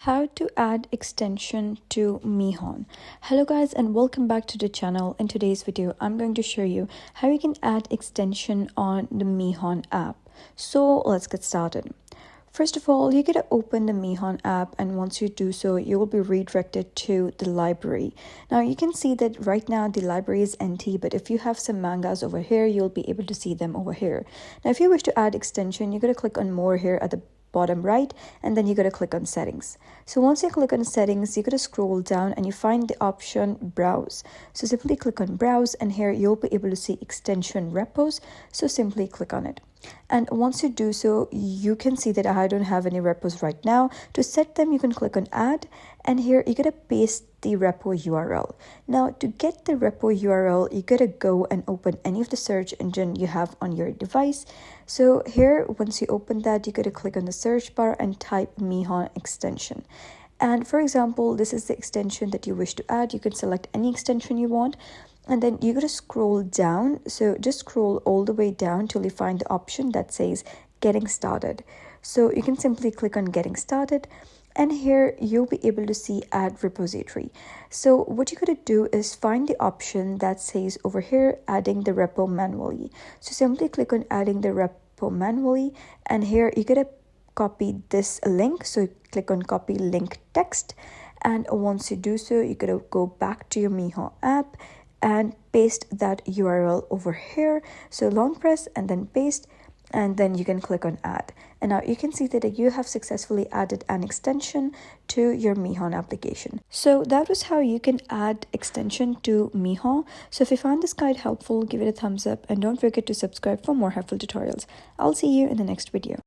How to add extension to Mihon. Hello guys and welcome back to the channel. In today's video I'm going to show you how you can add extension on the Mihon app. So let's get started. First of all, you gotta open the Mihon app, and once you do so, you will be redirected to the library. Now you can see that right now the library is empty, but if you have some mangas over here, you'll be able to see them over here. Now if you wish to add extension, you gotta click on more here at the bottom right, and then you got to click on settings. So once you click on settings, you got to scroll down and you find the option browse. So simply click on browse, and here you'll be able to see extension repos. So simply click on it. And once you do so, you can see that I don't have any repos right now. To set them, you can click on add, and here you gotta paste the repo URL. Now to get the repo URL, you gotta go and open any of the search engine you have on your device. So here, once you open that, you gotta click on the search bar and type Mihon extension. And for example, this is the extension that you wish to add. You can select any extension you want, and then you gotta scroll down. So just scroll all the way down till you find the option that says getting started. So you can simply click on getting started, and here you'll be able to see add repository. So what you gotta do is find the option that says over here adding the repo manually. So simply click on adding the repo manually, and here you gotta copy this link. So click on copy link text, and once you do so, you gotta go back to your Mihon app and paste that URL over here. So long press and then paste, and then you can click on add. And now you can see that you have successfully added an extension to your Mihon application. So that was how you can add extension to Mihon. So if you found this guide helpful, give it a thumbs up and don't forget to subscribe for more helpful tutorials. I'll see you in the next video.